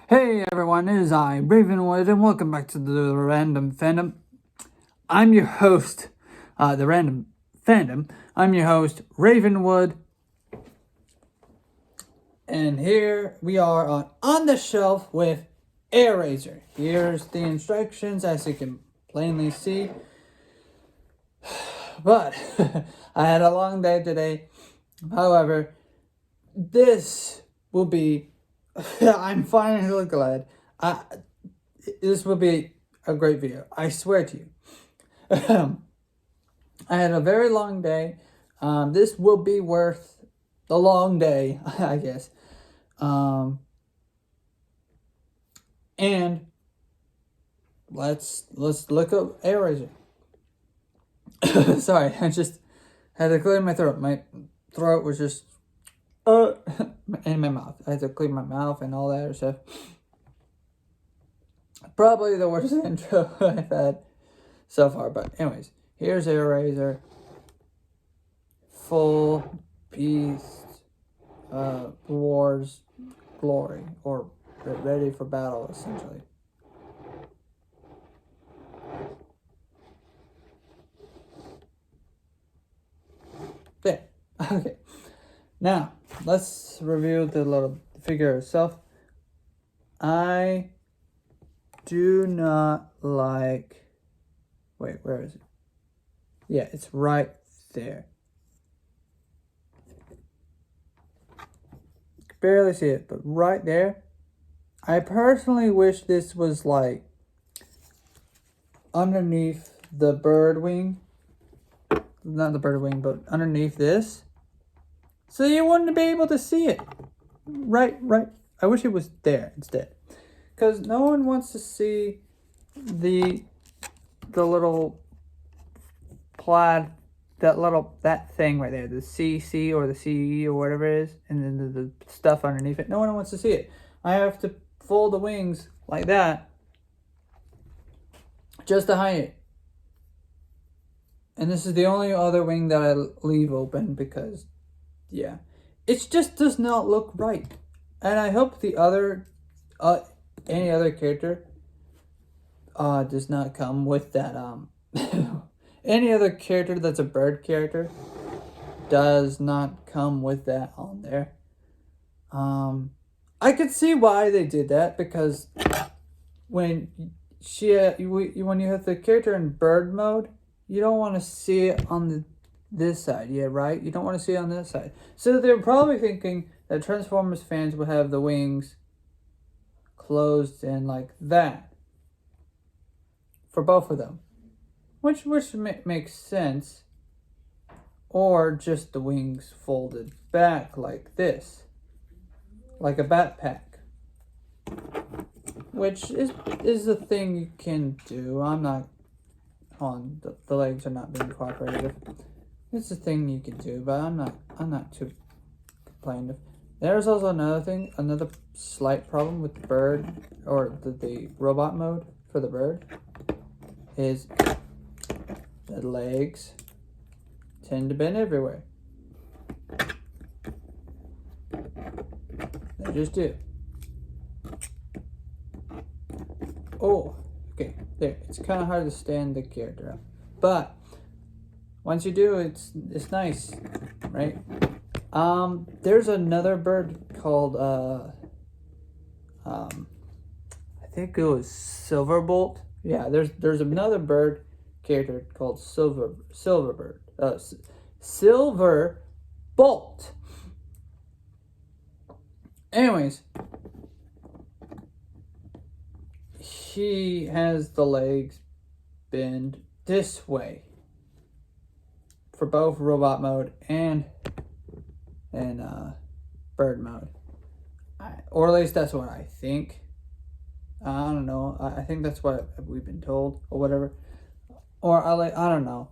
Hey everyone, it is I, Ravenwood, and welcome back to the Random Fandom. I'm your host, the Random Fandom. I'm your host, Ravenwood, and here we are on the shelf with AIRRAZOR. Here's the instructions, as you can plainly see. But I had a long day today. However, this will be. I'm finally glad. This will be a great video. I swear to you. I had a very long day. This will be worth the long day, I guess. And let's look up AIRRAZOR. Sorry, I just had to clear my throat. My throat was just in my mouth. I had to clean my mouth and all that other stuff. Probably the worst intro I've had so far. But anyways, here's AIRRAZOR. Full Beast Wars Glory, or ready for battle, essentially. There. Okay. Now, let's review the little figure itself. I do not like... Wait, where is it? Yeah, it's right there. You can barely see it, but right there. I personally wish this was like underneath the bird wing. Not the bird wing, but underneath this. So you wouldn't be able to see it. Right. I wish it was there instead. Because no one wants to see the little plaid, that thing right there, the CC or the CE or whatever it is, and then the stuff underneath it. No one wants to see it. I have to fold the wings like that just to hide it. And this is the only other wing that I leave open because, yeah, it just does not look right. And I hope the other, any other character, does not come with that, any other character that's a bird character does not come with that on there. I could see why they did that, because when when you have the character in bird mode, you don't want to see it on this side, yeah, right? You don't want to see it on this side. So they're probably thinking that Transformers fans would have the wings closed in like that for both of them, which makes sense. Or just the wings folded back like this, like a backpack, which is a thing you can do. I'm not on the legs are not being cooperative. It's a thing you can do, but I'm not too complaining. There's also another slight problem with the bird, or the robot mode for the bird, is the legs tend to bend everywhere. They just do. Oh, okay, there. It's kind of hard to stand the character up, but once you do, it's nice, right? There's another bird called I think it was Silverbolt. Yeah, there's another bird character called Silverbolt. Anyways, he has the legs bend this way for both robot mode and bird mode, or at least that's what I think. I don't know. I think that's what we've been told, or whatever. Or I don't know.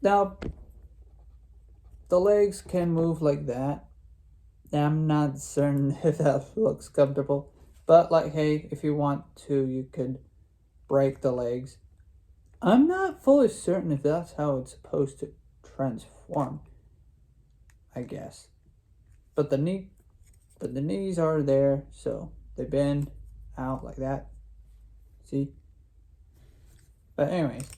Now, the legs can move like that. I'm not certain if that looks comfortable. But, like, hey, if you want to, you could break the legs. I'm not fully certain if that's how it's supposed to transform, I guess. But the knees are there, so they bend out like that. See? But anyways,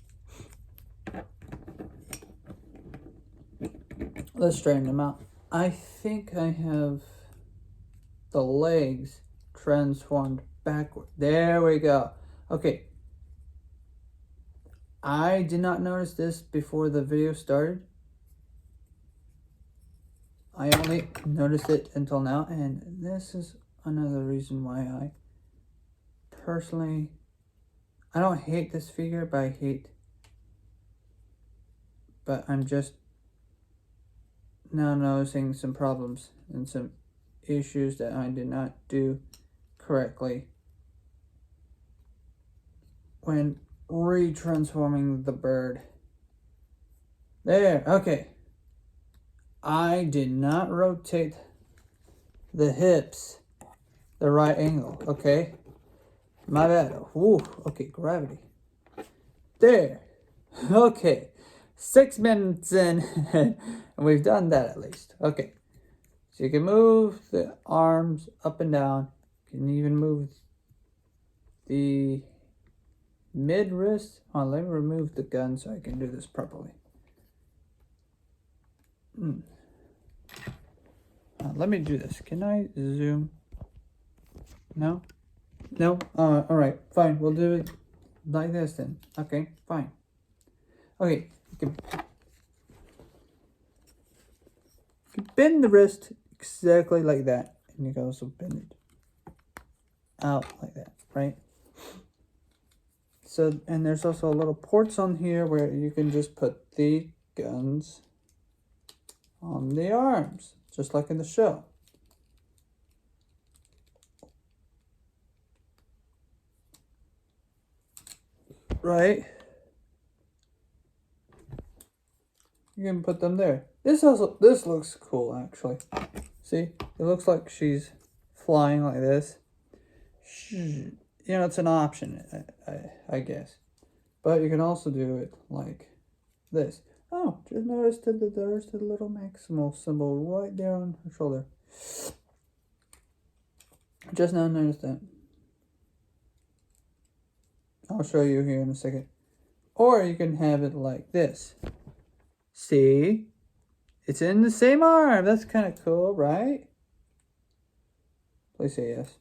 let's straighten them out. I think I have the legs transformed backward. There we go. Okay. I did not notice this before the video started. I only noticed it until now, and this is another reason why I personally, I don't hate this figure, but I'm just now noticing some problems and some issues that I did not do correctly when retransforming the bird. There, okay. I did not rotate the hips the right angle, okay? My bad. Ooh, okay, gravity. There. Okay. 6 minutes in, and we've done that at least. Okay. So you can move the arms up and down. You can even move the mid wrist. Oh, let me remove the gun so I can do this properly. Let me do this. Can I zoom? No? No? Alright, fine. We'll do it like this then. Okay, fine. Okay, you can bend the wrist exactly like that. And you can also bend it out like that, right? So, and there's also little ports on here where you can just put the guns on the arms, just like in the show. Right? You can put them there. This looks cool actually. See? It looks like she's flying like this. You know, it's an option, I guess. But you can also do it like this. Oh, just noticed that there's the little Maximal symbol right there on her shoulder. Just now noticed that. I'll show you here in a second. Or you can have it like this. See? It's in the same arm. That's kind of cool, right? Please say yes.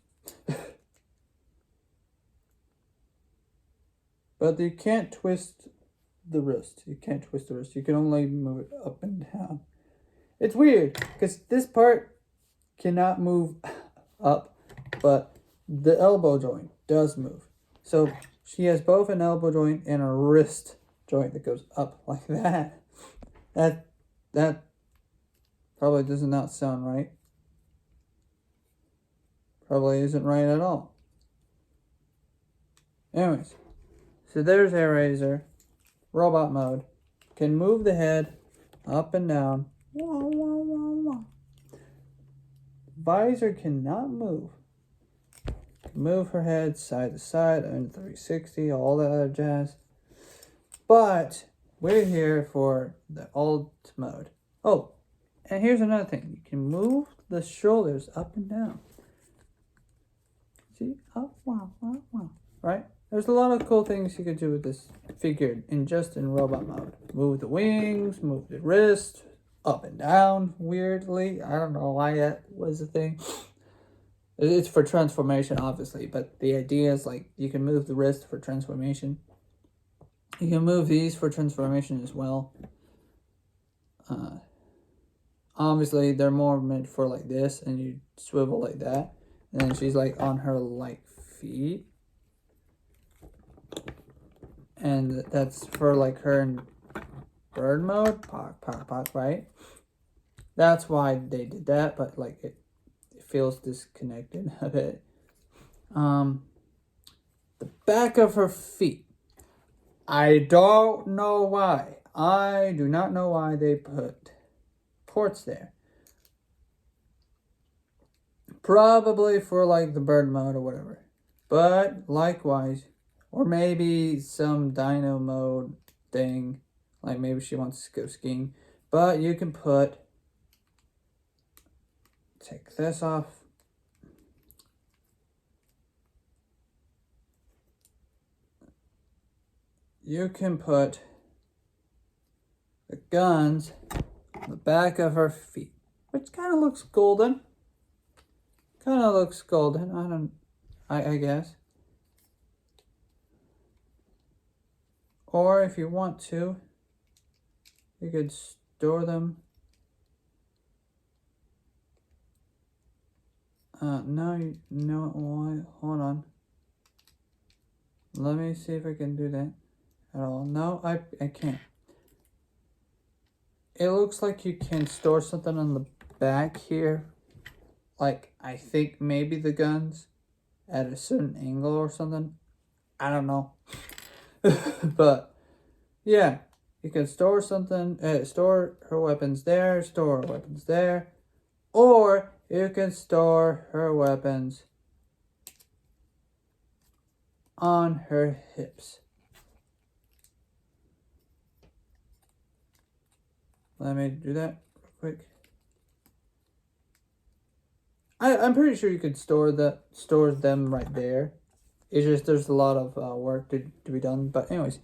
But you can't twist the wrist. You can't twist the wrist. You can only move it up and down. It's weird because this part cannot move up, but the elbow joint does move. So she has both an elbow joint and a wrist joint that goes up like that. That probably does not sound right. Probably isn't right at all. Anyways, so there's AIRRAZOR, robot mode. Can move the head up and down. Wah, wah, wah, wah. Visor cannot move. Can move her head side to side and 360, all that other jazz. But we're here for the alt mode. Oh, and here's another thing. You can move the shoulders up and down. See? Up, wow, wow, wow. Right? There's a lot of cool things you could do with this figure in robot mode. Move the wings, move the wrist, up and down, weirdly. I don't know why that was a thing. It's for transformation, obviously, but the idea is like you can move the wrist for transformation. You can move these for transformation as well. Obviously, they're more meant for like this, and you swivel like that. And then she's like on her like feet. And that's for like her in bird mode. Pop, pop, pop, right? That's why they did that, but like it feels disconnected a bit. The back of her feet. I don't know why. I do not know why they put ports there. Probably for like the bird mode or whatever. But likewise, or maybe some dino mode thing. Like maybe she wants to go skiing. But you can take this off. you can put the guns on the back of her feet, which kind of looks golden. I guess. Or if you want to, you could store them. No, why? Hold on. Let me see if I can do that at all. No, I can't. It looks like you can store something on the back here. Like, I think maybe the guns at a certain angle or something. I don't know. But, yeah. You can store something, store her weapons there, store her weapons there. Or you can store her weapons on her hips. Let me do that real quick. I'm pretty sure you could store them right there. It's just there's a lot of work to be done. But anyways,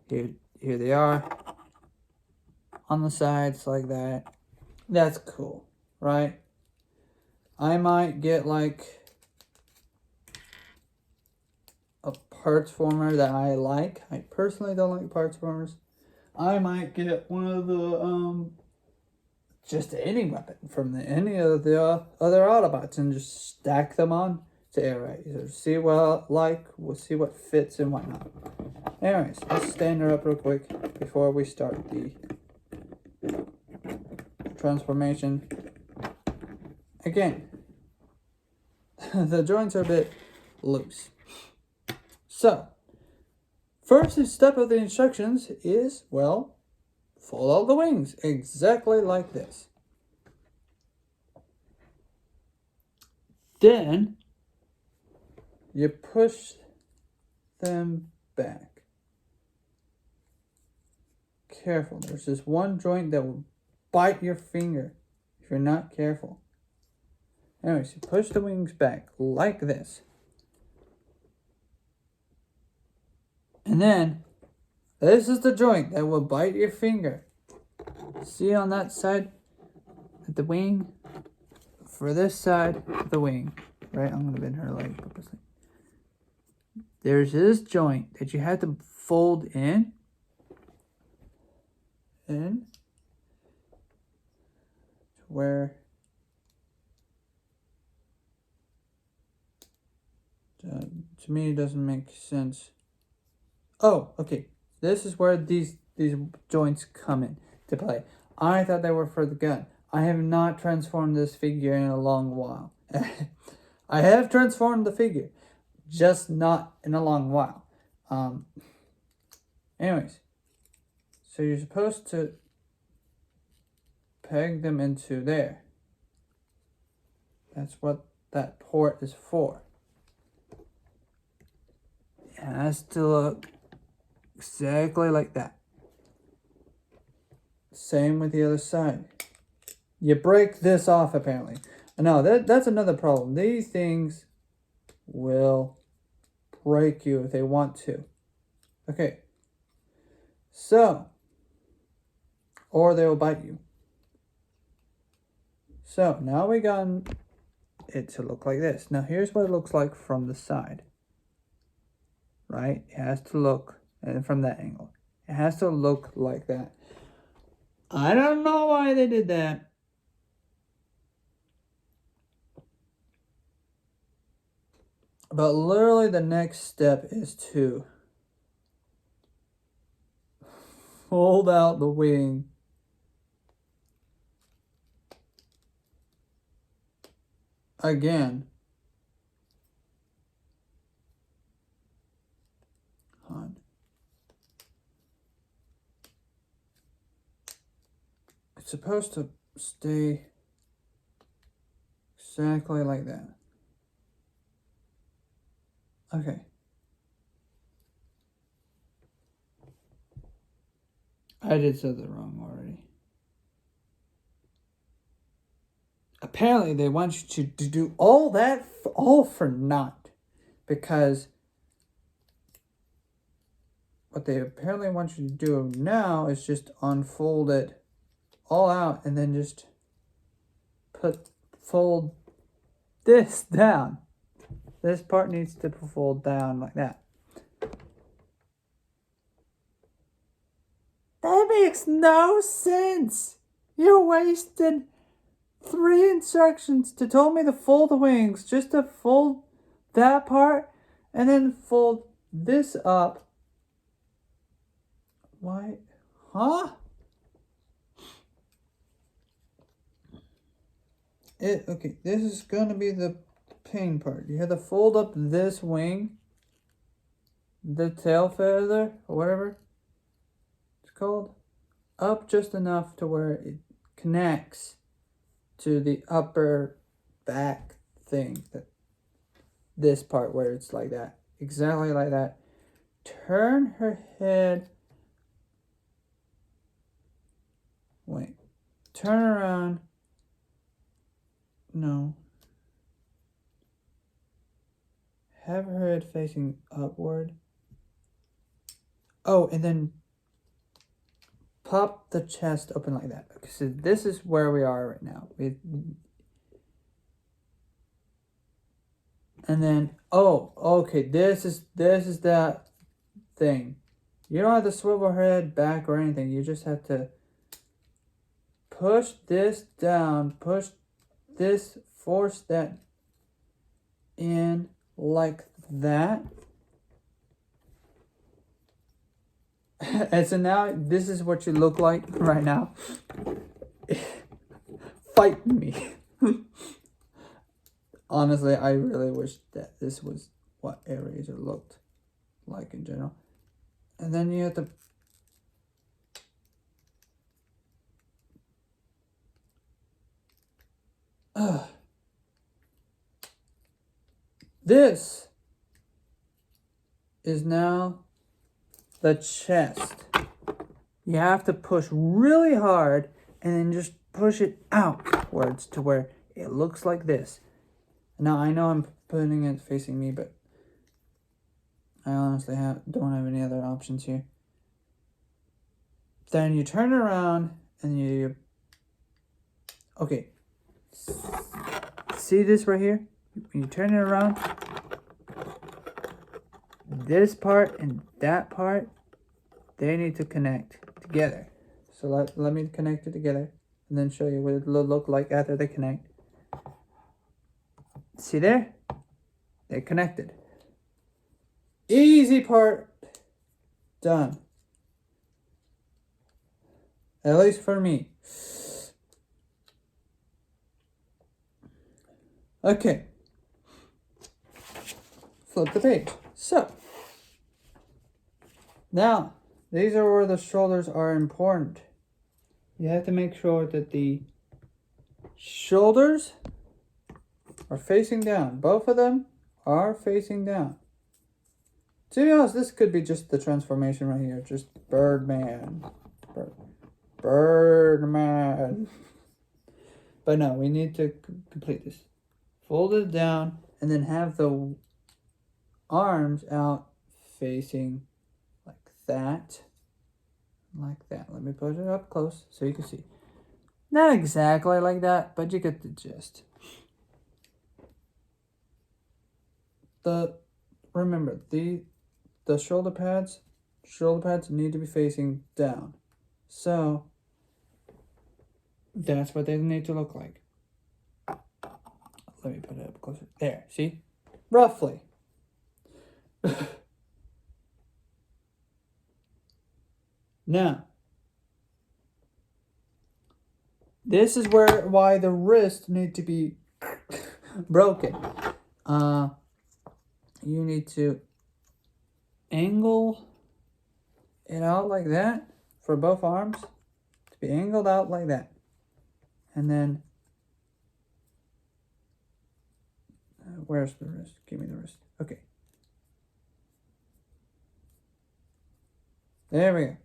here they are on the sides like that. That's cool, right? I might get like a parts former that I like. I personally don't like parts formers. I might get one of the just any weapon from any of the other Autobots and just stack them on to AIRRAZOR. See what I like. We'll see what fits and whatnot. Anyways, let's stand her up real quick before we start the transformation. Again, the joints are a bit loose. So, first step of the instructions is, well, fold out the wings exactly like this. Then you push them back. Careful, there's this one joint that will bite your finger if you're not careful. Anyways, you push the wings back like this. And then, this is the joint that will bite your finger. See on that side of the wing? For this side of the wing, right? I'm going to bend her leg purposely. There's this joint that you have to fold in. To where to me it doesn't make sense. Oh, okay. This is where these joints come in to play. I thought they were for the gun. I have not transformed this figure in a long while. I have transformed the figure, just not in a long while. Anyways, so you're supposed to peg them into there. That's what that port is for. It has to look exactly like that. Same with the other side. You break this off apparently. No, that's another problem. These things will break you if they want to. Okay. So, or they will bite you. So, now we got it to look like this. Now, here's what it looks like from the side. Right? It has to look, and from that angle. It has to look like that. I don't know why they did that. But literally the next step is to fold out the wing. Again. It's supposed to stay exactly like that. Okay. I did something wrong already. Apparently they want you to do all that all for naught. Because what they apparently want you to do now is just unfold it all out and then just fold this down. This part needs to fold down like that. That makes no sense. You wasted 3 instructions to tell me to fold the wings, just to fold that part and then fold this up. Why? Huh? Okay, this is gonna be the pain part. You have to fold up this wing, the tail feather, or whatever it's called, up just enough to where it connects to the upper back thing, this part where it's like that, exactly like that. Turn her head, wait, turn around, no, have her head facing upward. Oh, and then pop the chest open like that. Okay, so this is where we are right now. And then, oh, okay, this is that thing. You don't have to swivel her head back or anything. You just have to push this down, push this, force that in like that. And so now this is what you look like right now. Fight me. Honestly, I really wish that this was what AIRRAZOR looked like in general. And then you have to this is now the chest. You have to push really hard and then just push it outwards to where it looks like this. Now I know I'm putting it facing me, but I honestly don't have any other options here. Then you turn around and you, okay, see this right here? When you turn it around, this part and that part, they need to connect together. So let me connect it together and then show you what it will look like after they connect. See there? They're connected. Easy part done. At least for me. Okay. Flip the page. So, now, these are where the shoulders are important. You have to make sure that the shoulders are facing down. Both of them are facing down. To be honest, this could be just the transformation right here. Just Birdman. Birdman. But no, we need to complete this. Fold it down and then have the arms out facing like that. Like that. Let me put it up close so you can see. Not exactly like that, but you get the gist. Remember, the shoulder pads need to be facing down. So that's what they need to look like. Let me put it up closer. There, see? Roughly. Now, this is why the wrists need to be broken. You need to angle it out like that for both arms to be angled out like that. And then, where's the wrist? Give me the wrist. Okay. There we go.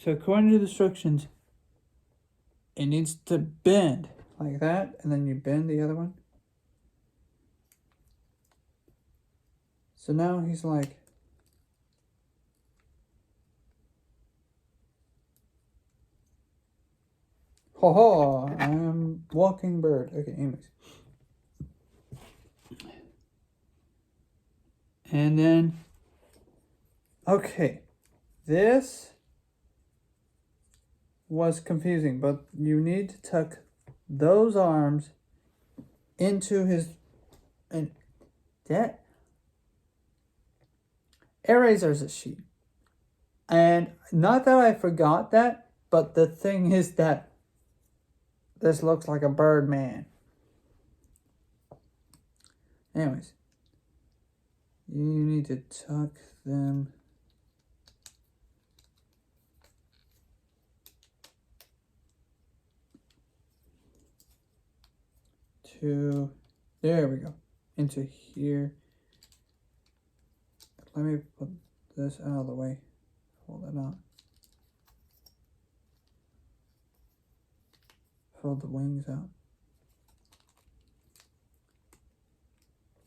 So according to the instructions, it needs to bend like that, and then you bend the other one. So now he's like Ho ho, I'm walking bird. Okay, anyways. And then, okay, this was confusing, but you need to tuck those arms into his, and that AIRRAZOR is a she. And not that I forgot that, but the thing is that this looks like a bird man. Anyways, you need to tuck them to, there we go, into here. Let me put this out of the way. Hold it out. Fold the wings out.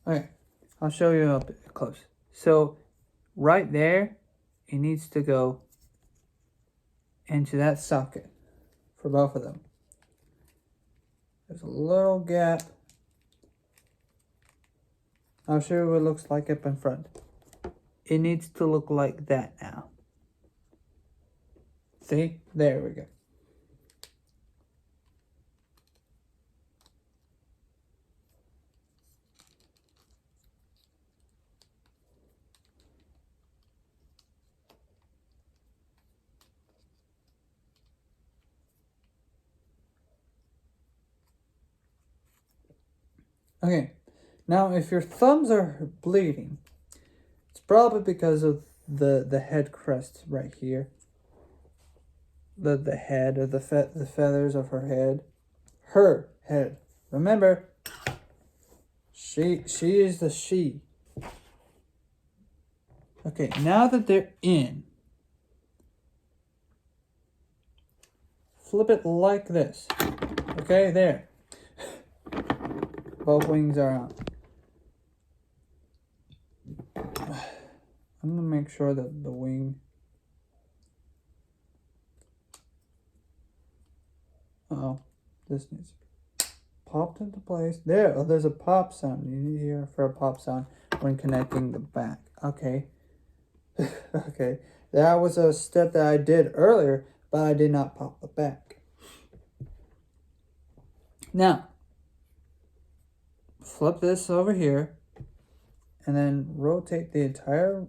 Okay, I'll show you up close. So right there, it needs to go into that socket for both of them. There's a little gap. I'll show you what it looks like up in front. It needs to look like that now. See? There we go. Okay, now if your thumbs are bleeding, it's probably because of the head crest right here. The head, or the feathers of her head. Her head. Remember, she is the she. Okay, now that they're in, flip it like this. Okay, there. Both wings are on. I'm gonna make sure that the wing. Uh-oh, this needs to be popped into place. There, oh, there's a pop sound. You need to hear for a pop sound when connecting the back. Okay. Okay, that was a step that I did earlier, but I did not pop the back. Now, flip this over here, and then rotate the entire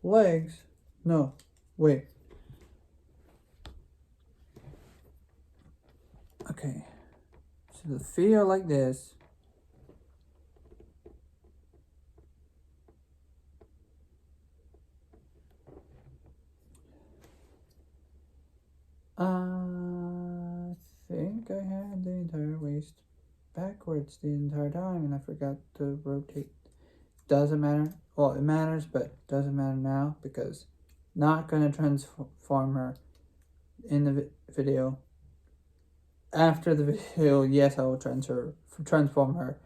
legs. No, wait. Okay, so the feet are like this. I think I had the entire waist backwards the entire time, and I forgot to rotate. Doesn't matter. Well, it matters, but doesn't matter now because not going to transform her in the video. After the video, yes, I will transform her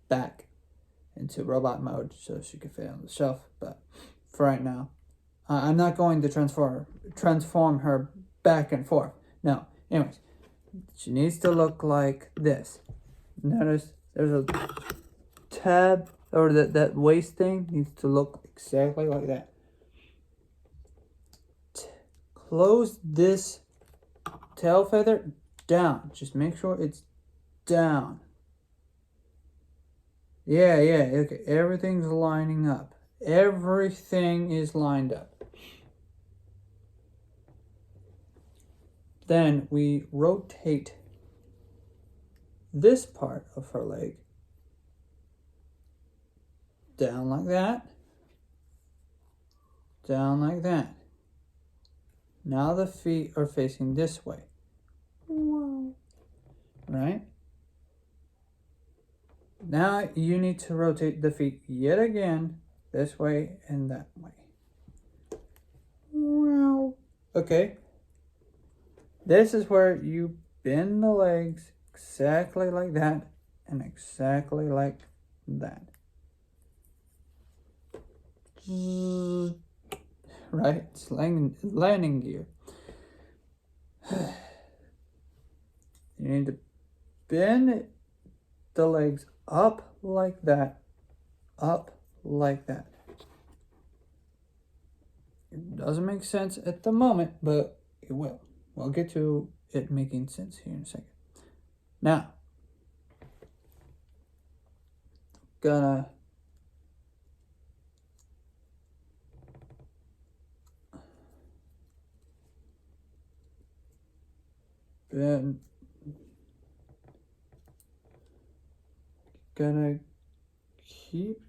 back into robot mode so she can fit on the shelf. But for right now, I'm not going to transform her back and forth. No. Anyways, she needs to look like this. Notice there's a tab, or that waist thing needs to look exactly like that. Close this tail feather down. Just make sure it's down. Yeah, okay. Everything's lining up. Everything is lined up. Then we rotate this part of her leg down like that, down like that. Now the feet are facing this way. Wow. Right? Now you need to rotate the feet yet again, this way and that way. Wow. Okay. This is where you bend the legs exactly like that and exactly like that. right? It's landing gear. You need to bend the legs up like that, up like that. It doesn't make sense at the moment, but it will. We'll get to it making sense here in a second. Now, gonna bend, gonna keep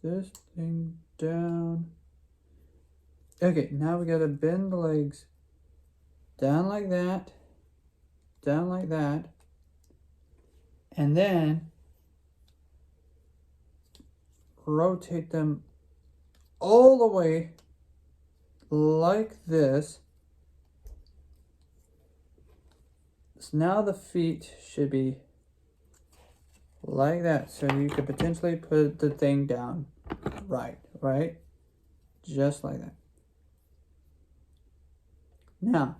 this thing down. Okay, now we gotta bend the legs down like that, and then rotate them all the way like this. So now the feet should be like that, so you could potentially put the thing down right? Just like that. Now,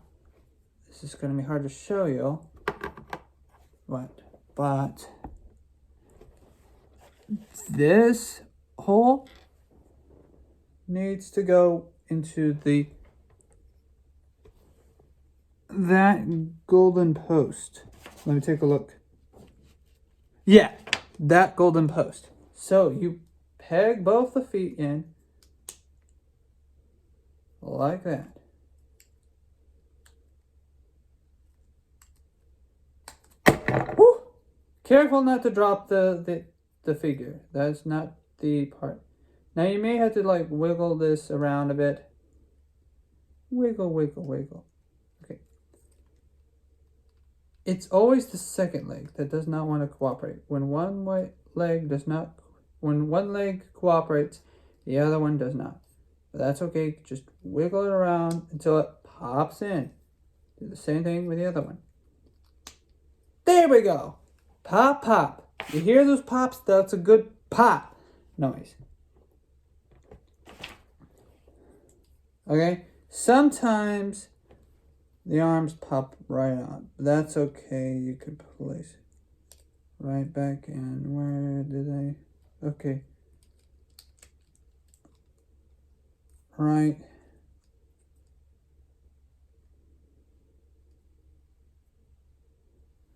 this is going to be hard to show you, but this hole needs to go into that golden post. Let me take a look. Yeah, that golden post. So you peg both the feet in like that. Woo! Careful not to drop the figure. That's not the part. Now you may have to like wiggle this around a bit. Wiggle, wiggle, wiggle. Okay. It's always the second leg that does not want to cooperate. When one leg cooperates, the other one does not. But that's okay. Just wiggle it around until it pops in. Do the same thing with the other one. There we go. Pop, pop. You hear those pops? That's a good pop noise. Okay? Sometimes the arms pop right on. That's okay. You could place it right back in. Where did I? Okay. Right.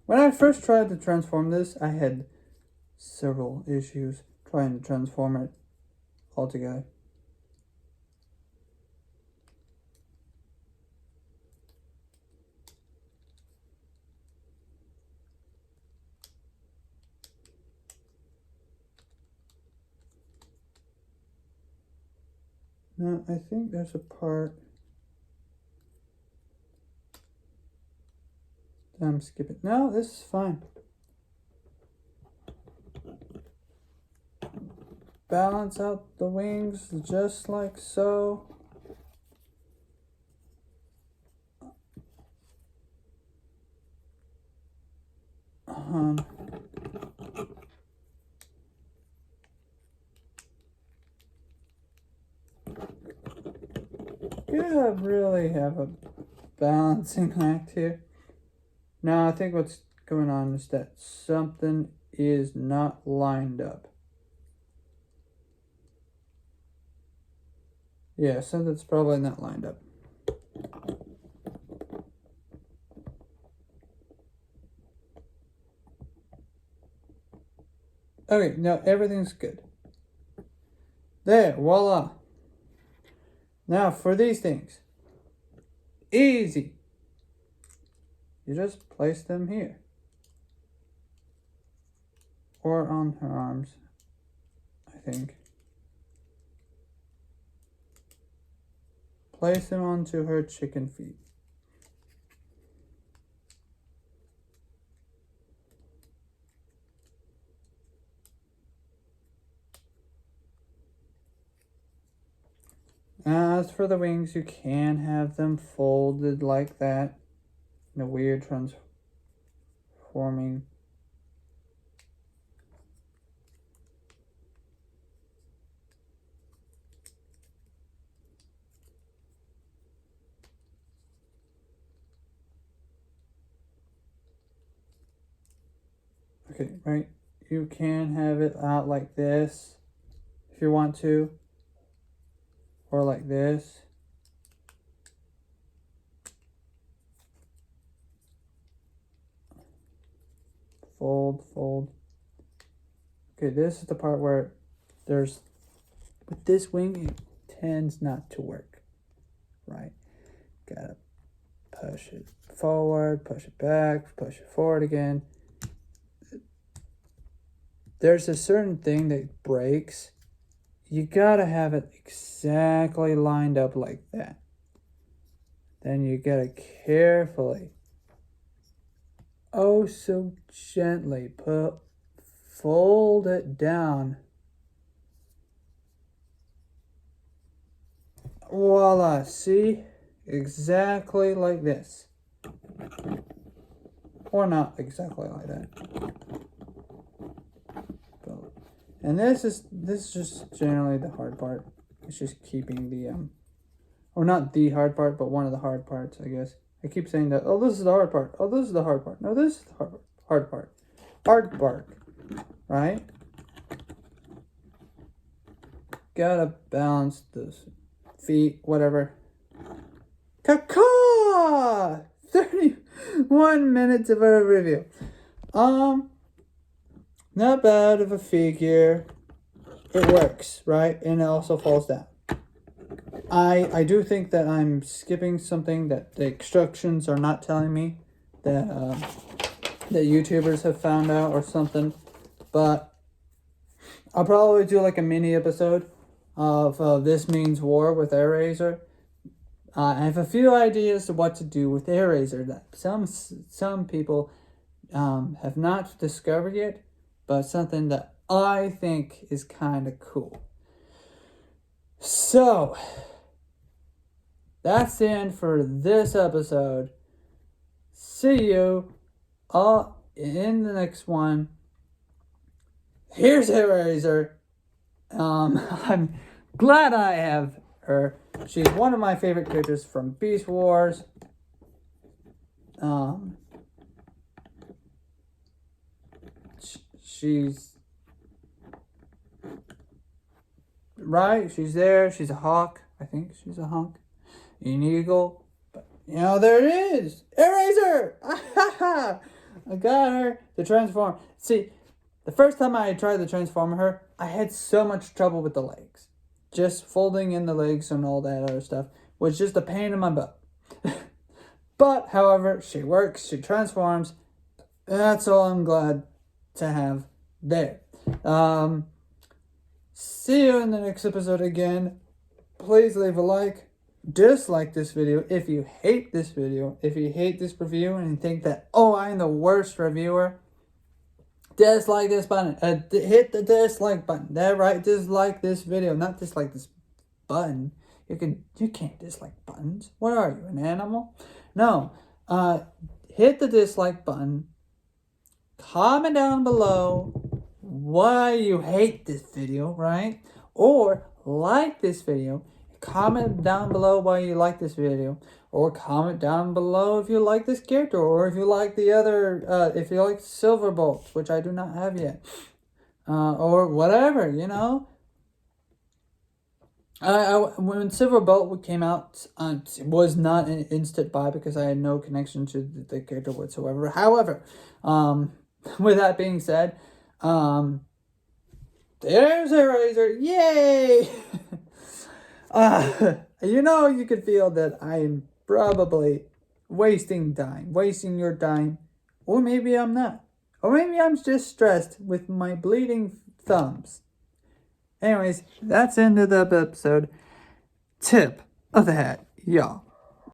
When I first tried to transform this, I had several issues trying to transform it all together. Now, I think there's a part that I'm skipping. No, this is fine. Balance out the wings just like so. You really have a balancing act here. Now, I think what's going on is that something is not lined up. Yeah, something's probably not lined up. Okay, now everything's good. There, voila. Now for these things. Easy. You just place them here. Or on her arms, I think. Place them onto her chicken feet. As for the wings, you can have them folded like that in a weird transforming. Okay, right? You can have it out like this if you want to. Or like this. Fold, fold. Okay, this is the part where there's, with this wing, it tends not to work, right? Gotta push it forward, push it back, push it forward again. There's a certain thing that breaks. You gotta have it exactly lined up like that. Then you gotta carefully, oh so gently, fold it down. Voila, see? Exactly like this. Or not exactly like that. And this is just generally the hard part. It's just keeping the or not the hard part, but one of the hard parts, I guess. I keep saying that, oh, this is the hard part. Oh, this is the hard part. No, this is the hard part. Hard part, right? Gotta balance those feet, whatever. Caw! 31 minutes of a review. Not bad of a figure. It works, right? And it also falls down. I do think that I'm skipping something that the instructions are not telling me, that that YouTubers have found out or something. But I'll probably do like a mini episode of This Means War with AIRRAZOR. I have a few ideas of what to do with AIRRAZOR that some people have not discovered yet, but something that I think is kind of cool. So, that's the end for this episode. See you all in the next one. Here's AIRRAZOR. I'm glad I have her. She's one of my favorite characters from Beast Wars. She's right. She's there. She's a hawk. I think she's a hawk. An eagle. But, you know, there it is. AIRRAZOR! I got her to transform. See, the first time I tried to transform her, I had so much trouble with the legs. Just folding in the legs and all that other stuff was just a pain in my butt. But, however, she works. She transforms. That's all I'm glad to have there. See you in the next episode again. Please leave a like. Dislike this video if you hate this video. If you hate this review and you think that, oh, I'm the worst reviewer, dislike this button. Hit the dislike button. That right? Dislike this video, not dislike this button. You can't dislike buttons. What are you, an animal? No. Hit the dislike button. Comment down below why you hate this video, right? Or like this video. Comment down below why you like this video, or comment down below if you like this character, or if you like the other, if you like Silver Bolts, which I do not have yet, or whatever, you know. When Silver Bolt came out, it was not an instant buy because I had no connection to the character whatsoever. However, with that being said, there's AIRRAZOR, yay! You know, you could feel that I'm probably wasting your time, or maybe I'm not, or maybe I'm just stressed with my bleeding thumbs. Anyways, that's the end of the episode. Tip of the hat, y'all.